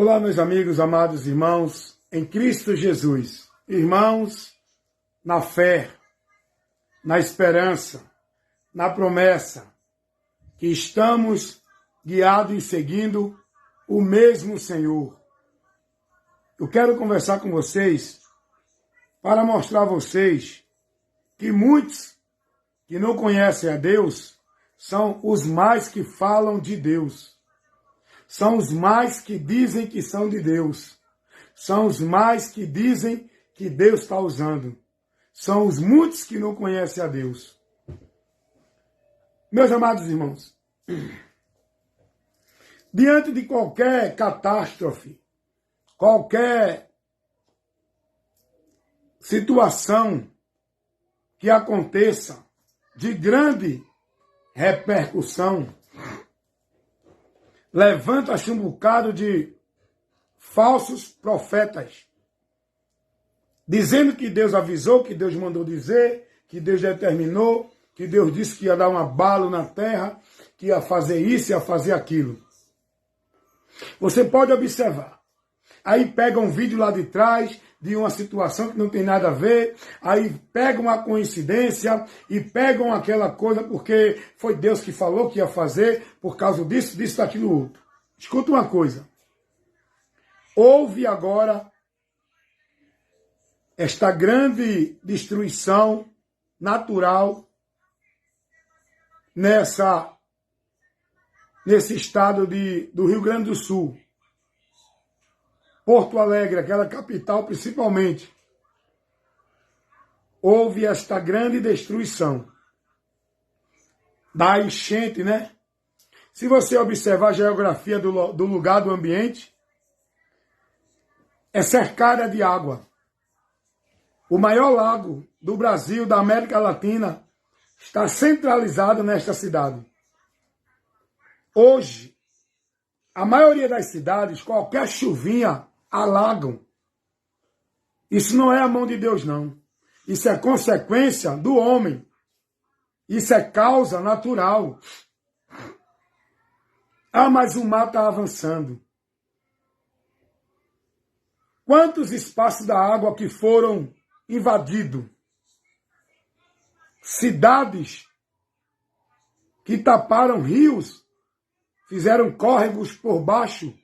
Olá, meus amigos, amados irmãos, em Cristo Jesus. Irmãos, na fé, na esperança, na promessa, que estamos guiados e seguindo o mesmo Senhor. Eu quero conversar com vocês para mostrar a vocês que muitos que não conhecem a Deus são os mais que falam de Deus. São os mais que dizem que são de Deus. São os mais que dizem que Deus está usando. São os muitos que não conhecem a Deus. Meus amados irmãos, diante de qualquer catástrofe, qualquer situação que aconteça de grande repercussão, levanta-se um bocado de falsos profetas, dizendo que Deus avisou, que Deus mandou dizer, que Deus determinou, que Deus disse que ia dar um abalo na terra, que ia fazer isso, ia fazer aquilo. Você pode observar. Aí pega um vídeo lá de trás de uma situação que não tem nada a ver, aí pegam uma coincidência e pegam aquela coisa porque foi Deus que falou que ia fazer, por causa disso, daquilo outro. Escuta uma coisa. Houve agora esta grande destruição natural nesse estado do Rio Grande do Sul. Porto Alegre, aquela capital principalmente, houve esta grande destruição da enchente, né? Se você observar a geografia do lugar, do ambiente, é cercada de água. O maior lago do Brasil, da América Latina, está centralizado nesta cidade. Hoje, a maioria das cidades, qualquer chuvinha, alagam. Isso não é a mão de Deus, não. Isso é consequência do homem. Isso é causa natural. Ah, mas o mar está avançando. Quantos espaços da água que foram invadidos? Cidades que taparam rios, fizeram córregos por baixo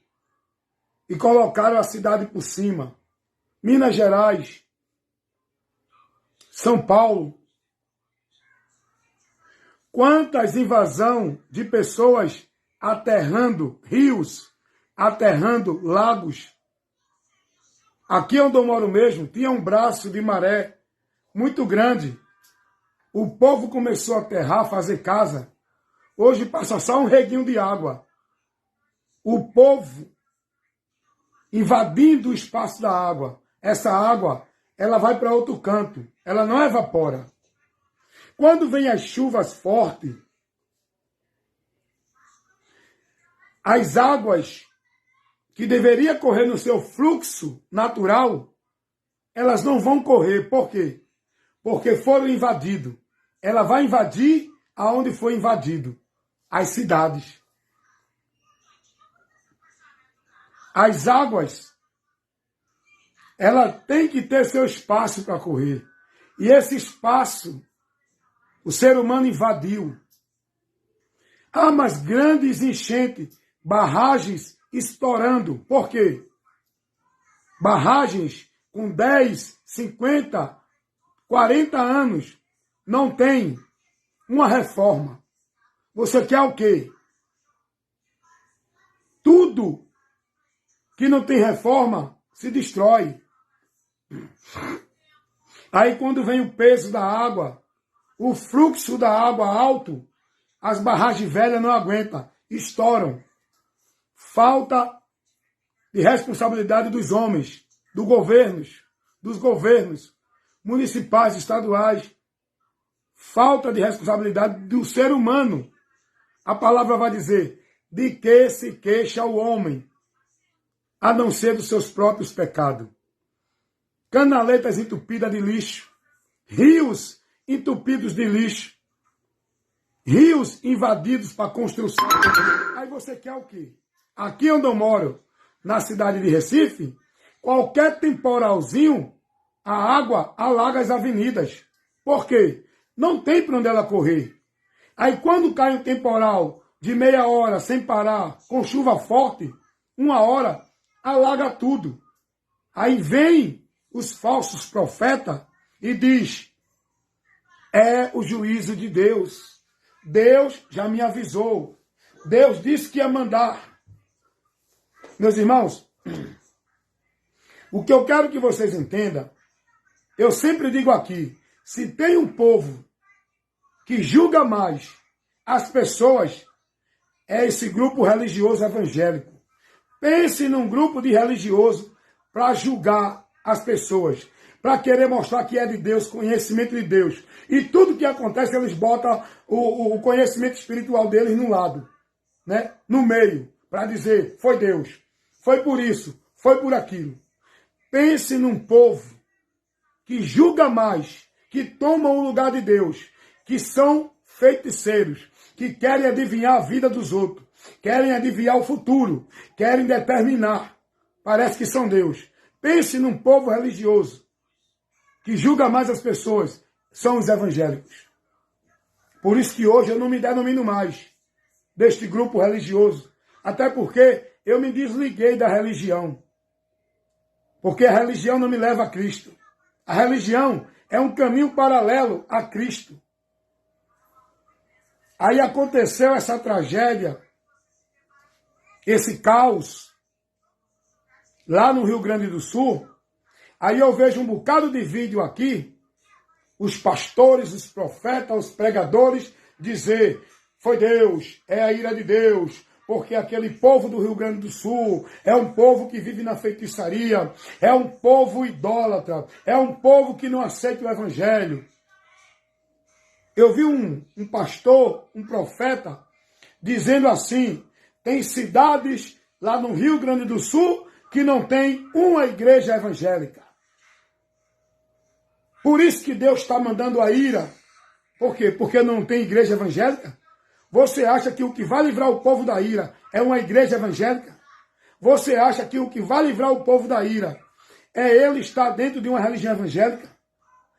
e colocaram a cidade por cima. Minas Gerais, São Paulo. Quantas invasões de pessoas aterrando rios, aterrando lagos. Aqui onde eu moro mesmo, tinha um braço de maré muito grande. O povo começou a aterrar, fazer casa. Hoje passa só um reguinho de água. O povo invadindo o espaço da água. Essa água, ela vai para outro canto. Ela não evapora. Quando vem as chuvas fortes, as águas que deveriam correr no seu fluxo natural, elas não vão correr. Por quê? Porque foram invadidos. Ela vai invadir aonde foi invadido. As cidades. As águas, ela tem que ter seu espaço para correr. E esse espaço, o ser humano invadiu. Ah, mas grandes enchentes, barragens estourando. Por quê? Barragens com 10, 50, 40 anos não tem uma reforma. Você quer o quê? Tudo que não tem reforma se destrói. Aí quando vem o peso da água, o fluxo da água alto, as barragens velhas não aguentam, estouram. Falta de responsabilidade dos homens, dos governos municipais, estaduais. Falta de responsabilidade do ser humano. A palavra vai dizer, de que se queixa o homem, a não ser dos seus próprios pecados. Canaletas entupidas de lixo, rios entupidos de lixo, rios invadidos para construção. Aí você quer o quê? Aqui onde eu moro, na cidade de Recife, qualquer temporalzinho, a água alaga as avenidas. Por quê? Não tem para onde ela correr. Aí quando cai um temporal de meia hora sem parar, com chuva forte, 1 hora, alaga tudo. Aí vem os falsos profetas e diz, é o juízo de Deus. Deus já me avisou. Deus disse que ia mandar. Meus irmãos, o que eu quero que vocês entendam, eu sempre digo aqui, se tem um povo que julga mais as pessoas, é esse grupo religioso evangélico. Pense num grupo de religioso para julgar as pessoas, para querer mostrar que é de Deus, conhecimento de Deus. E tudo que acontece, eles botam o conhecimento espiritual deles no lado, né? No meio, para dizer, foi Deus, foi por isso, foi por aquilo. Pense num povo que julga mais, que toma o lugar de Deus, que são feiticeiros, que querem adivinhar a vida dos outros, querem adivinhar o futuro, querem determinar. Parece que são Deus. Pense num povo religioso que julga mais as pessoas, são os evangélicos. Por isso que hoje eu não me denomino mais deste grupo religioso. Até porque eu me desliguei da religião. Porque a religião não me leva a Cristo. A religião é um caminho paralelo a Cristo. Aí aconteceu essa tragédia, esse caos, lá no Rio Grande do Sul. Aí eu vejo um bocado de vídeo aqui, os pastores, os profetas, os pregadores, dizer, foi Deus, é a ira de Deus, porque aquele povo do Rio Grande do Sul é um povo que vive na feitiçaria, é um povo idólatra, é um povo que não aceita o evangelho. Eu vi um pastor, um profeta, dizendo assim, tem cidades lá no Rio Grande do Sul que não tem uma igreja evangélica. Por isso que Deus está mandando a ira. Por quê? Porque não tem igreja evangélica? Você acha que o que vai livrar o povo da ira é uma igreja evangélica? Você acha que o que vai livrar o povo da ira é ele estar dentro de uma religião evangélica?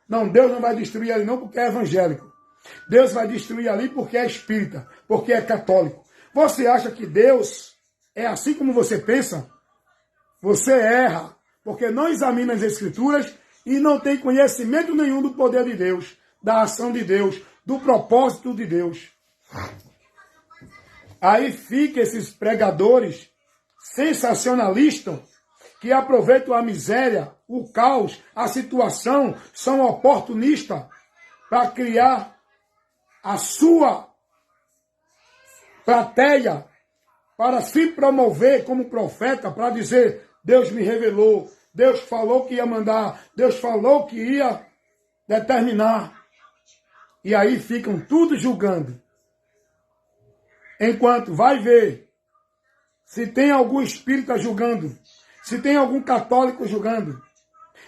Não, Deus não vai destruir ali não porque é evangélico. Deus vai destruir ali porque é espírita, porque é católico. Você acha que Deus é assim como você pensa? Você erra, porque não examina as Escrituras e não tem conhecimento nenhum do poder de Deus, da ação de Deus, do propósito de Deus. Aí fica esses pregadores sensacionalistas que aproveitam a miséria, o caos, a situação, são oportunistas para criar a sua plateia, para se promover como profeta, para dizer, Deus me revelou, Deus falou que ia mandar, Deus falou que ia determinar. E aí ficam tudo julgando. Enquanto vai ver se tem algum espírita julgando, se tem algum católico julgando,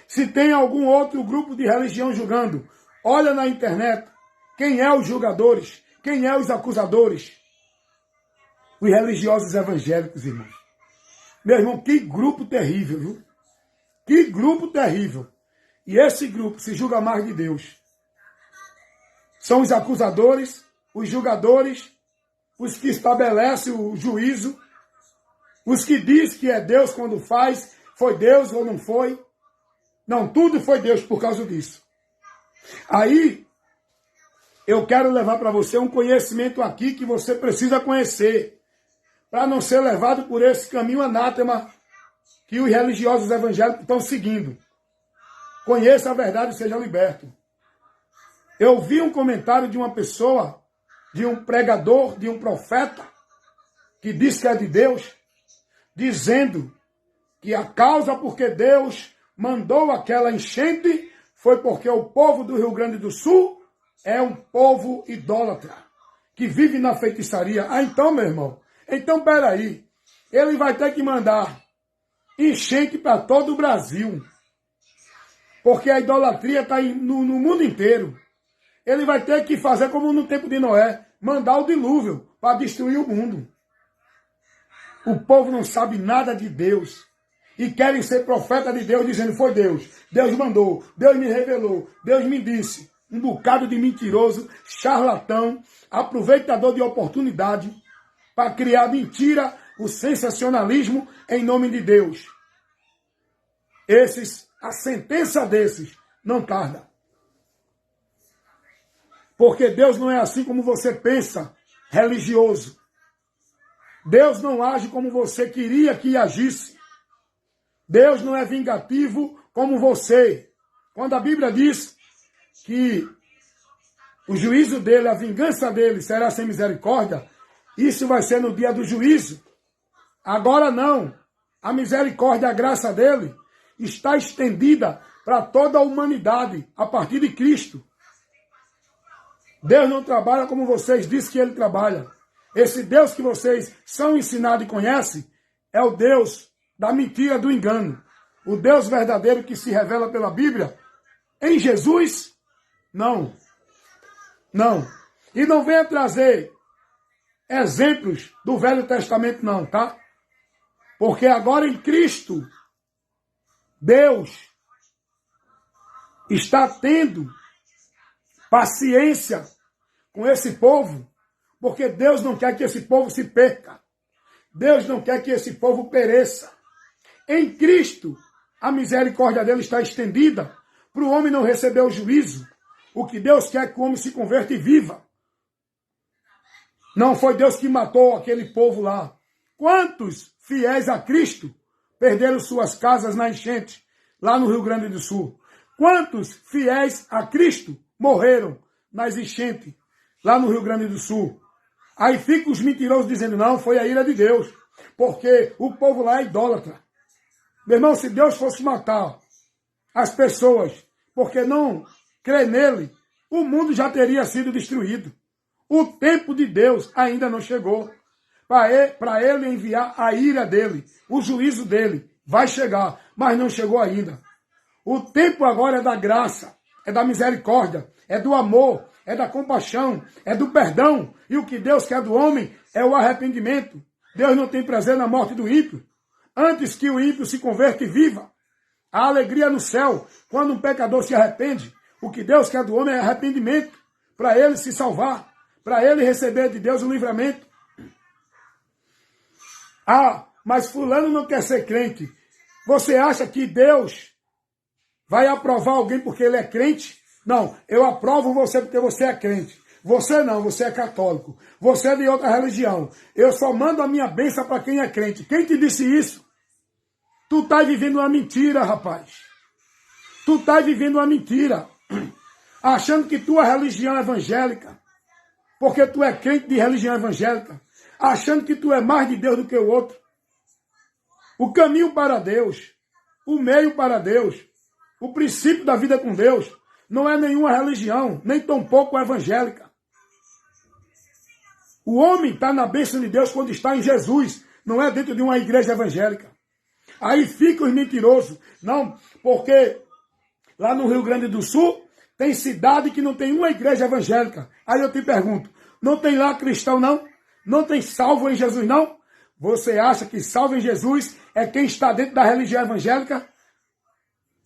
se tem algum outro grupo de religião julgando. Olha na internet. Quem é os julgadores? Quem é os acusadores? Os religiosos evangélicos, irmãos. Meu irmão, que grupo terrível, viu? Que grupo terrível. E esse grupo se julga mais de Deus. São os acusadores, os julgadores, os que estabelecem o juízo, os que dizem que é Deus quando faz, foi Deus ou não foi. Não, tudo foi Deus por causa disso. Aí, eu quero levar para você um conhecimento aqui que você precisa conhecer, para não ser levado por esse caminho anátema que os religiosos evangélicos estão seguindo. Conheça a verdade e seja liberto. Eu vi um comentário de uma pessoa, de um pregador, de um profeta, que diz que é de Deus, dizendo que a causa porque Deus mandou aquela enchente foi porque o povo do Rio Grande do Sul é um povo idólatra, que vive na feitiçaria. Ah, então, meu irmão, então peraí, ele vai ter que mandar enchente para todo o Brasil, porque a idolatria está no mundo inteiro. Ele vai ter que fazer como no tempo de Noé, mandar o dilúvio para destruir o mundo. O povo não sabe nada de Deus. E querem ser profeta de Deus, dizendo, foi Deus. Deus mandou, Deus me revelou, Deus me disse. Um bocado de mentiroso, charlatão, aproveitador de oportunidade, para criar mentira, o sensacionalismo em nome de Deus. A sentença desses não tarda. Porque Deus não é assim como você pensa, religioso. Deus não age como você queria que agisse. Deus não é vingativo como você. Quando a Bíblia diz que o juízo dele, a vingança dele será sem misericórdia, isso vai ser no dia do juízo. Agora não. A misericórdia, a graça dele está estendida para toda a humanidade a partir de Cristo. Deus não trabalha como vocês dizem que ele trabalha. Esse Deus que vocês são ensinados e conhecem é o Deus da mentira, do engano. O Deus verdadeiro que se revela pela Bíblia, em Jesus, não. Não. E não venha trazer exemplos do Velho Testamento não, tá? Porque agora em Cristo, Deus está tendo paciência com esse povo, porque Deus não quer que esse povo se perca. Deus não quer que esse povo pereça. Em Cristo, a misericórdia dele está estendida para o homem não receber o juízo. O que Deus quer é que o homem se converta e viva. Não foi Deus que matou aquele povo lá. Quantos fiéis a Cristo perderam suas casas na enchente, lá no Rio Grande do Sul? Quantos fiéis a Cristo morreram nas enchentes, lá no Rio Grande do Sul? Aí ficam os mentirosos dizendo, não, foi a ira de Deus, porque o povo lá é idólatra. Meu irmão, se Deus fosse matar as pessoas porque não crê nele, o mundo já teria sido destruído. O tempo de Deus ainda não chegou. Para ele enviar a ira dele, o juízo dele, vai chegar, mas não chegou ainda. O tempo agora é da graça, é da misericórdia, é do amor, é da compaixão, é do perdão. E o que Deus quer do homem é o arrependimento. Deus não tem prazer na morte do ímpio. Antes que o ímpio se converta e viva. A alegria no céu, quando um pecador se arrepende. O que Deus quer do homem é arrependimento, para ele se salvar, para ele receber de Deus o livramento. Ah, mas fulano não quer ser crente. Você acha que Deus vai aprovar alguém porque ele é crente? Não, eu aprovo você porque você é crente. Você não, você é católico. Você é de outra religião. Eu só mando a minha bênção para quem é crente. Quem te disse isso? Tu estás vivendo uma mentira, rapaz. Tu estás vivendo uma mentira. Achando que tua religião é evangélica. Porque tu é crente de religião evangélica. Achando que tu é mais de Deus do que o outro. O caminho para Deus, o meio para Deus, o princípio da vida com Deus, não é nenhuma religião, nem tampouco evangélica. O homem está na bênção de Deus quando está em Jesus, não é dentro de uma igreja evangélica. Aí ficam os mentirosos. Não, porque lá no Rio Grande do Sul tem cidade que não tem uma igreja evangélica. Aí eu te pergunto, não tem lá cristão não? Não tem salvo em Jesus não? Você acha que salvo em Jesus é quem está dentro da religião evangélica?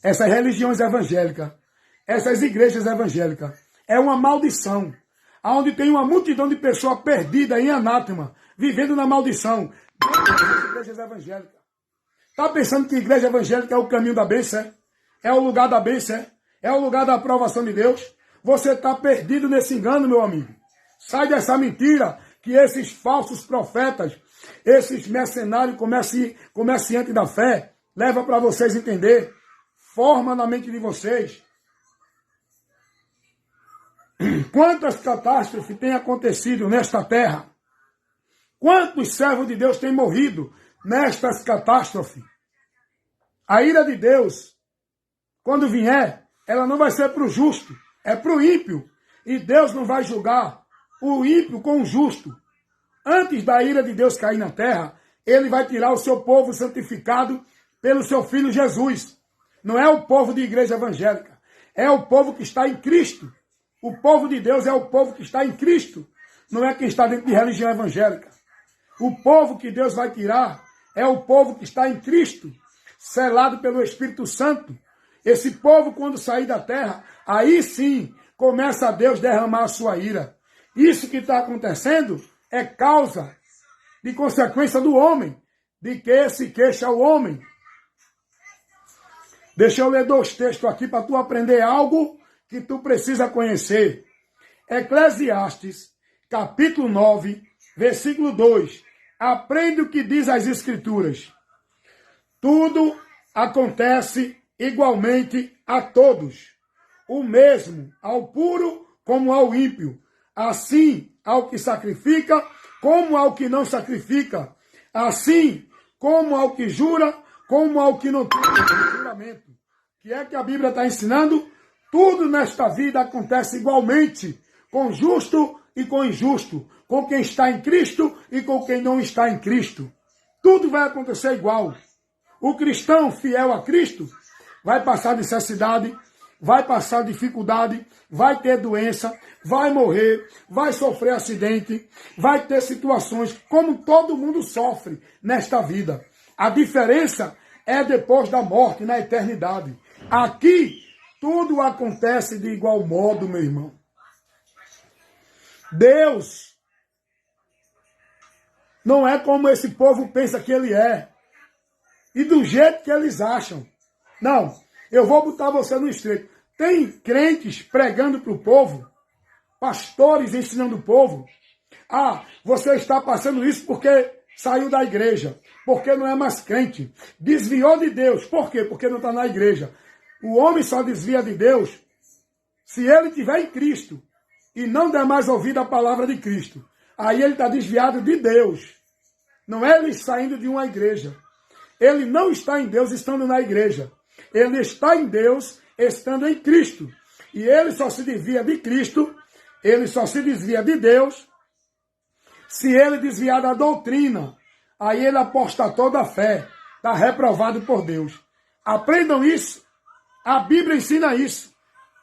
Essas religiões evangélicas, essas igrejas evangélicas, é uma maldição. Onde tem uma multidão de pessoas perdidas em anátema, vivendo na maldição. Dessas igrejas evangélicas. Está pensando que igreja evangélica é o caminho da bênção? É o lugar da bênção? É o lugar da aprovação de Deus? Você está perdido nesse engano, meu amigo. Sai dessa mentira que esses falsos profetas, esses mercenários comerciantes da fé, levam para vocês entender. Forma na mente de vocês. Quantas catástrofes têm acontecido nesta terra? Quantos servos de Deus têm morrido nestas catástrofes? A ira de Deus, quando vier, ela não vai ser para o justo, é para o ímpio. E Deus não vai julgar o ímpio com o justo. Antes da ira de Deus cair na terra, ele vai tirar o seu povo santificado pelo seu Filho Jesus. Não é o povo de igreja evangélica, é o povo que está em Cristo. O povo de Deus é o povo que está em Cristo, não é quem está dentro de religião evangélica. O povo que Deus vai tirar é o povo que está em Cristo, selado pelo Espírito Santo. Esse povo, quando sair da terra, aí sim começa a Deus derramar a sua ira. Isso que está acontecendo é causa de consequência do homem, de que se queixa o homem. Deixa eu ler 2 textos aqui para tu aprender algo que tu precisa conhecer. Eclesiastes, capítulo 9, versículo 2. Aprende o que diz as Escrituras. Tudo acontece igualmente a todos. O mesmo ao puro como ao ímpio. Assim ao que sacrifica como ao que não sacrifica. Assim como ao que jura como ao que não tem juramento. O que é que a Bíblia está ensinando? Tudo nesta vida acontece igualmente, com justo e com injusto, com quem está em Cristo e com quem não está em Cristo. Tudo vai acontecer igual. O cristão fiel a Cristo vai passar necessidade, vai passar dificuldade, vai ter doença, vai morrer, vai sofrer acidente, vai ter situações como todo mundo sofre nesta vida. A diferença é depois da morte, na eternidade. Aqui, tudo acontece de igual modo, meu irmão. Deus não é como esse povo pensa que ele é. E do jeito que eles acham. Não, eu vou botar você no estreito. Tem crentes pregando para o povo, pastores ensinando o povo. Ah, você está passando isso porque saiu da igreja, porque não é mais crente. Desviou de Deus. Por quê? Porque não está na igreja. O homem só desvia de Deus se ele estiver em Cristo e não der mais ouvido à palavra de Cristo. Aí ele está desviado de Deus. Não é ele saindo de uma igreja. Ele não está em Deus estando na igreja. Ele está em Deus estando em Cristo. E ele só se desvia de Cristo, ele só se desvia de Deus, se ele desviar da doutrina. Aí ele apostatou da fé. Está reprovado por Deus. Aprendam isso. A Bíblia ensina isso.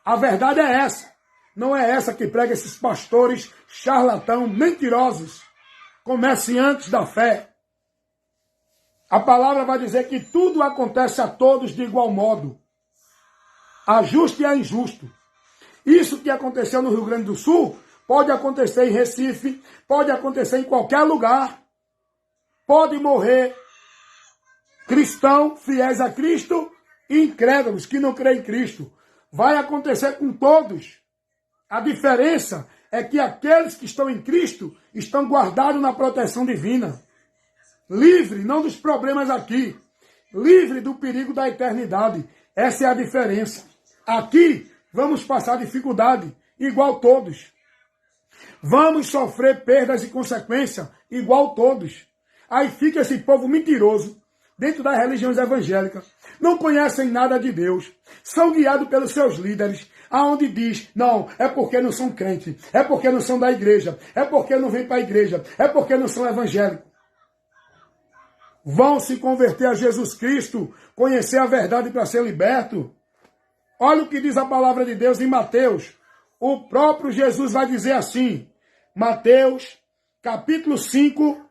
A verdade é essa. Não é essa que prega esses pastores charlatão, mentirosos, comerciantes da fé. A palavra vai dizer que tudo acontece a todos de igual modo. A justo e a injusto. Isso que aconteceu no Rio Grande do Sul pode acontecer em Recife, pode acontecer em qualquer lugar. Pode morrer cristãos fiéis a Cristo e incrédulos que não creem em Cristo. Vai acontecer com todos. A diferença é que aqueles que estão em Cristo estão guardados na proteção divina. Livre, não dos problemas aqui. Livre do perigo da eternidade. Essa é a diferença. Aqui vamos passar dificuldade, igual todos. Vamos sofrer perdas e consequências, igual todos. Aí fica esse povo mentiroso, dentro das religiões evangélicas. Não conhecem nada de Deus. São guiados pelos seus líderes, aonde diz, não, é porque não são crentes, é porque não são da igreja, é porque não vêm para a igreja, é porque não são evangélicos. Vão se converter a Jesus Cristo, conhecer a verdade para ser liberto. Olha o que diz a palavra de Deus em Mateus. O próprio Jesus vai dizer assim, Mateus, capítulo 5,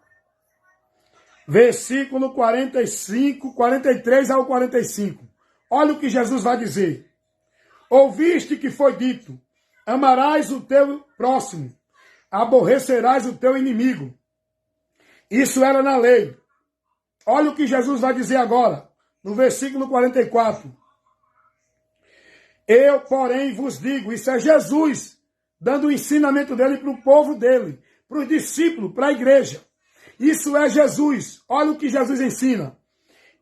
versículo 45, 43 ao 45. Olha o que Jesus vai dizer. Ouviste que foi dito, amarás o teu próximo, aborrecerás o teu inimigo. Isso era na lei. Olha o que Jesus vai dizer agora, no versículo 44. Eu, porém, vos digo, isso é Jesus, dando o ensinamento dele para o povo dele, para os discípulos, para a igreja. Isso é Jesus. Olha o que Jesus ensina.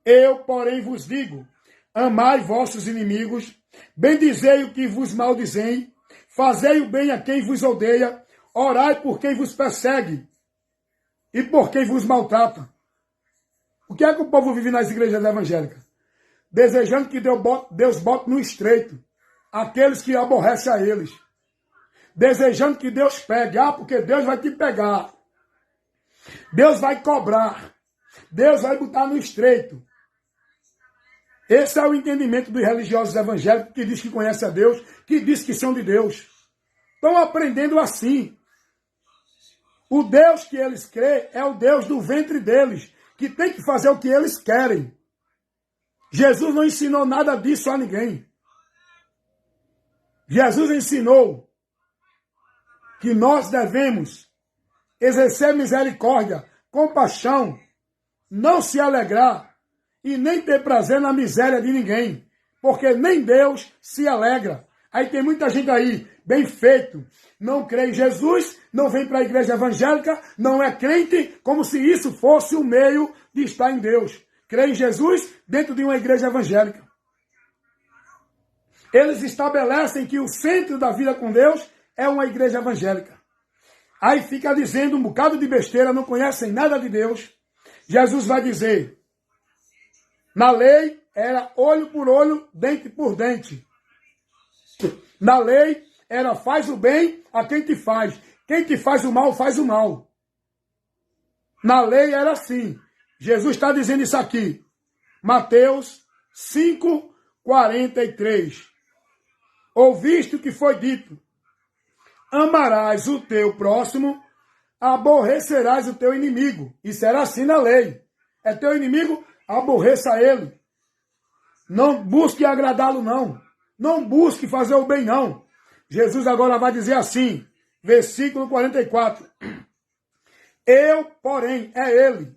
Eu, porém, vos digo, amai vossos inimigos, bendizei o que vos maldizem, fazei o bem a quem vos odeia, orai por quem vos persegue e por quem vos maltrata. O que é que o povo vive nas igrejas evangélicas? Desejando que Deus bote no estreito aqueles que aborrecem a eles. Desejando que Deus pegue. Ah, porque Deus vai te pegar. Deus vai cobrar. Deus vai botar no estreito. Esse é o entendimento dos religiosos evangélicos que diz que conhecem a Deus, que diz que são de Deus. Estão aprendendo assim. O Deus que eles creem é o Deus do ventre deles, que tem que fazer o que eles querem. Jesus não ensinou nada disso a ninguém. Jesus ensinou que nós devemos exercer misericórdia, compaixão, não se alegrar e nem ter prazer na miséria de ninguém, porque nem Deus se alegra. Aí tem muita gente aí, bem feito, não crê em Jesus, não vem para a igreja evangélica, não é crente, como se isso fosse o meio de estar em Deus. Crê em Jesus dentro de uma igreja evangélica. Eles estabelecem que o centro da vida com Deus é uma igreja evangélica. Aí fica dizendo um bocado de besteira, não conhecem nada de Deus. Jesus vai dizer, na lei era olho por olho, dente por dente. Na lei era faz o bem a quem te faz. Quem te faz o mal, faz o mal. Na lei era assim. Jesus está dizendo isso aqui. Mateus 5:43. Ouviste o que foi dito. Amarás o teu próximo, aborrecerás o teu inimigo. Isso era assim na lei. É teu inimigo, aborreça ele. Não busque agradá-lo, não. Não busque fazer o bem, não. Jesus agora vai dizer assim, versículo 44. Eu, porém, é ele.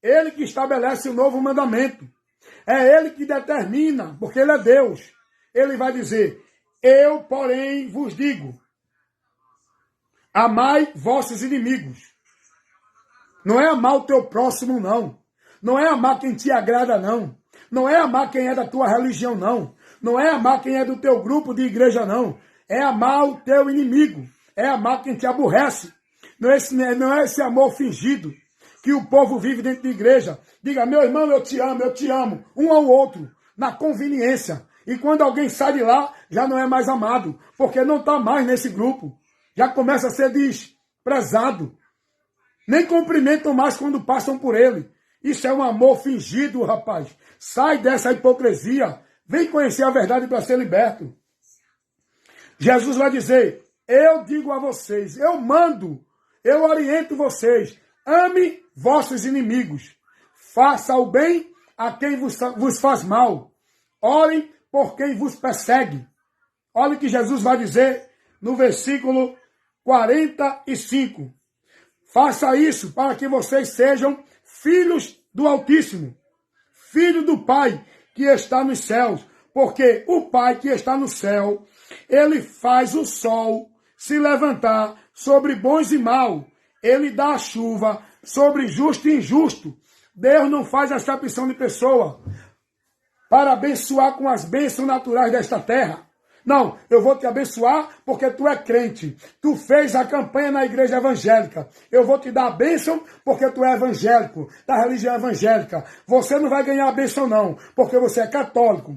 Ele que estabelece o novo mandamento. É ele que determina, porque ele é Deus. Ele vai dizer, eu, porém, vos digo, amai vossos inimigos. Não é amar o teu próximo, não. Não é amar quem te agrada, não. Não é amar quem é da tua religião, não. Não é amar quem é do teu grupo de igreja, não. É amar o teu inimigo. É amar quem te aborrece. Não é esse amor fingido que o povo vive dentro de igreja. Diga, meu irmão, eu te amo, um ao outro, na conveniência. E quando alguém sai de lá, já não é mais amado, porque não está mais nesse grupo. Já começa a ser desprezado. Nem cumprimentam mais quando passam por ele. Isso é um amor fingido, rapaz. Sai dessa hipocrisia. Vem conhecer a verdade para ser liberto. Jesus vai dizer, eu digo a vocês, eu mando, eu oriento vocês. Ame vossos inimigos. Faça o bem a quem vos faz mal. Orem por quem vos persegue. Olha o que Jesus vai dizer no versículo 45. Faça isso para que vocês sejam filhos do Altíssimo, filho do Pai que está nos céus. Porque o Pai que está no céu, ele faz o sol se levantar sobre bons e maus. Ele dá a chuva sobre justo e injusto. Deus não faz acepção de pessoa para abençoar com as bênçãos naturais desta terra. Não, eu vou te abençoar porque tu é crente. Tu fez a campanha na igreja evangélica. Eu vou te dar a bênção porque tu é evangélico, da religião evangélica. Você não vai ganhar a bênção não, porque você é católico.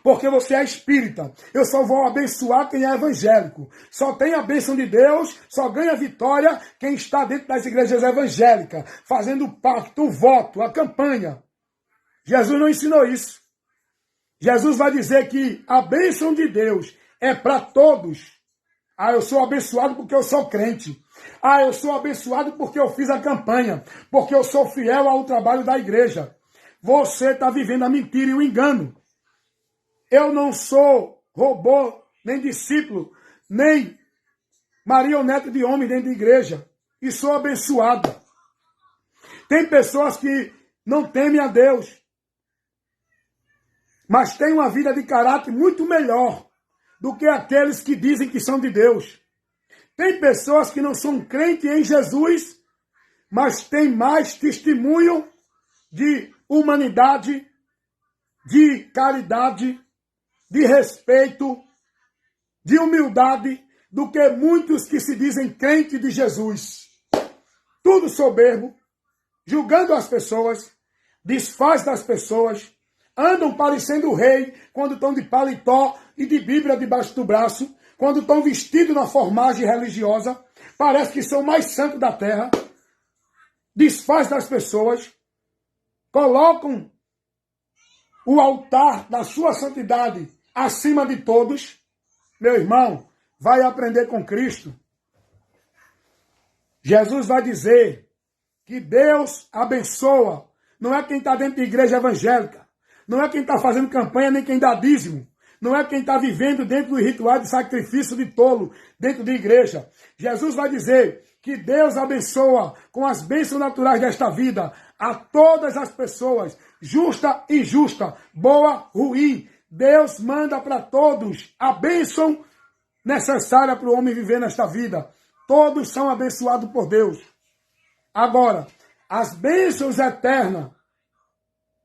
Porque você é espírita. Eu só vou abençoar quem é evangélico. Só tem a bênção de Deus, só ganha vitória quem está dentro das igrejas evangélicas, fazendo o pacto, o voto, a campanha. Jesus não ensinou isso. Jesus vai dizer que a bênção de Deus é para todos. Ah, eu sou abençoado porque eu sou crente. Ah, eu sou abençoado porque eu fiz a campanha, porque eu sou fiel ao trabalho da igreja. Você está vivendo a mentira e o engano. Eu não sou robô, nem discípulo, nem marionete de homem dentro da igreja. E sou abençoado. Tem pessoas que não temem a Deus, mas têm uma vida de caráter muito melhor do que aqueles que dizem que são de Deus. Tem pessoas que não são crentes em Jesus, mas têm mais testemunho de humanidade, de caridade, de respeito, de humildade, do que muitos que se dizem crentes de Jesus. Tudo soberbo, julgando as pessoas, desfaz das pessoas, andam parecendo o rei quando estão de paletó e de Bíblia debaixo do braço, quando estão vestidos na formagem religiosa, parece que são mais santos da terra, desfaz das pessoas, colocam o altar da sua santidade acima de todos. Meu irmão, vai aprender com Cristo. Jesus vai dizer que Deus abençoa. Não é quem está dentro de igreja evangélica. Não é quem está fazendo campanha, nem quem dá dízimo. Não é quem está vivendo dentro do ritual de sacrifício de tolo, dentro de igreja. Jesus vai dizer que Deus abençoa com as bênçãos naturais desta vida a todas as pessoas, justa e injusta, boa, ruim. Deus manda para todos a bênção necessária para o homem viver nesta vida. Todos são abençoados por Deus. Agora, as bênçãos eternas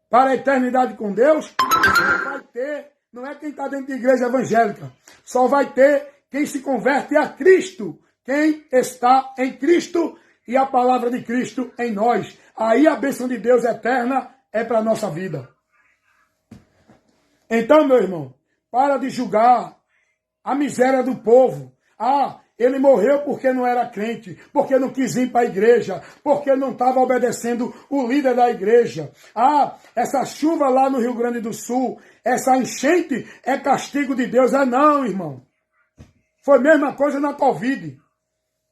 para a eternidade com Deus, só vai ter, não é quem está dentro da igreja evangélica, só vai ter quem se converte a Cristo, quem está em Cristo e a palavra de Cristo em nós. Aí a bênção de Deus eterna é para a nossa vida. Então, meu irmão, para de julgar a miséria do povo. Ah, ele morreu porque não era crente, porque não quis ir para a igreja, porque não estava obedecendo o líder da igreja. Ah, essa chuva lá no Rio Grande do Sul, essa enchente é castigo de Deus. É não, irmão. Foi a mesma coisa na Covid.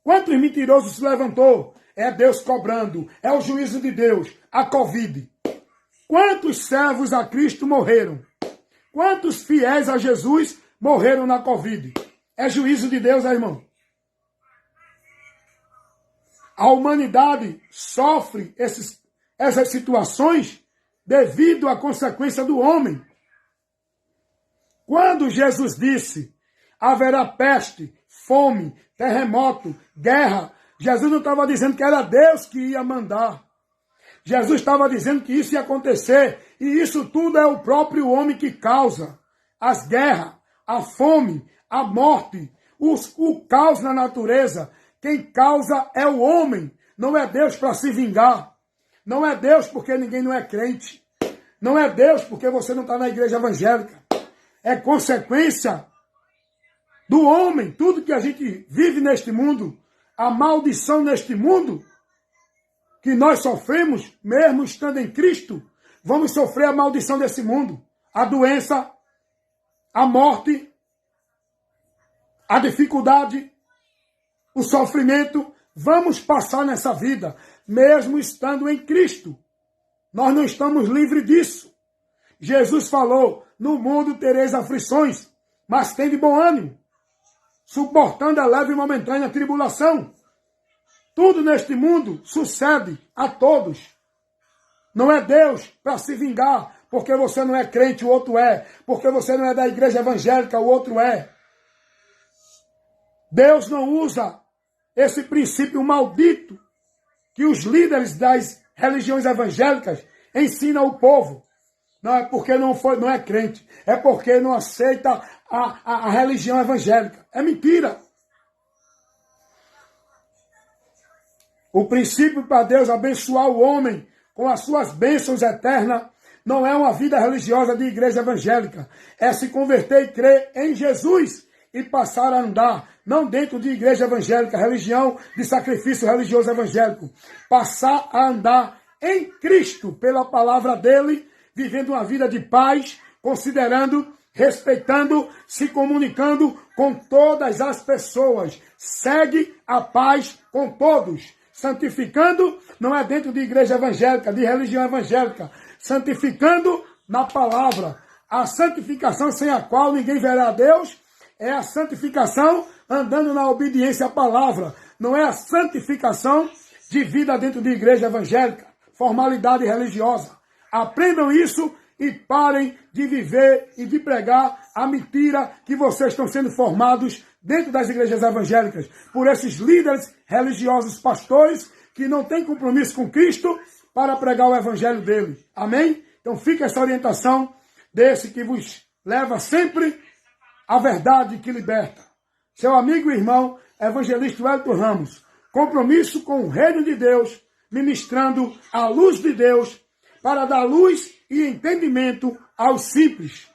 Quantos mentirosos se levantou? É Deus cobrando, é o juízo de Deus, a Covid. Quantos servos a Cristo morreram? Quantos fiéis a Jesus morreram na Covid? É juízo de Deus, irmão. A humanidade sofre essas situações devido à consequência do homem. Quando Jesus disse, haverá peste, fome, terremoto, guerra, Jesus não estava dizendo que era Deus que ia mandar. Jesus estava dizendo que isso ia acontecer. E isso tudo é o próprio homem que causa. As guerras, a fome, a morte, o caos na natureza. Quem causa é o homem. Não é Deus para se vingar. Não é Deus porque ninguém não é crente. Não é Deus porque você não está na igreja evangélica. É consequência do homem. Tudo que a gente vive neste mundo, a maldição neste mundo, que nós sofremos, mesmo estando em Cristo, vamos sofrer a maldição desse mundo. A doença, a morte, a dificuldade, o sofrimento, vamos passar nessa vida, mesmo estando em Cristo. Nós não estamos livres disso. Jesus falou, no mundo tereis aflições, mas tem de bom ânimo, suportando a leve e momentânea tribulação. Tudo neste mundo sucede a todos. Não é Deus para se vingar, porque você não é crente, o outro é. Porque você não é da igreja evangélica, o outro é. Deus não usa esse princípio maldito que os líderes das religiões evangélicas ensinam ao povo. Não é porque não é crente, é porque não aceita a religião evangélica. É mentira. O princípio para Deus abençoar o homem com as suas bênçãos eternas não é uma vida religiosa de igreja evangélica. É se converter e crer em Jesus e passar a andar, não dentro de igreja evangélica, religião de sacrifício religioso evangélico. Passar a andar em Cristo, pela palavra dele, vivendo uma vida de paz, considerando, respeitando, se comunicando com todas as pessoas. Segue a paz com todos. Santificando não é dentro de igreja evangélica, de religião evangélica. Santificando na palavra. A santificação sem a qual ninguém verá a Deus é a santificação andando na obediência à palavra. Não é a santificação de vida dentro de igreja evangélica. Formalidade religiosa. Aprendam isso e parem de viver e de pregar a mentira que vocês estão sendo formados dentro das igrejas evangélicas, por esses líderes religiosos, pastores, que não têm compromisso com Cristo para pregar o evangelho dele. Amém? Então fica essa orientação desse que vos leva sempre à verdade que liberta. Seu amigo e irmão, evangelista Wellington Ramos. Compromisso com o reino de Deus, ministrando a luz de Deus, para dar luz e entendimento aos simples.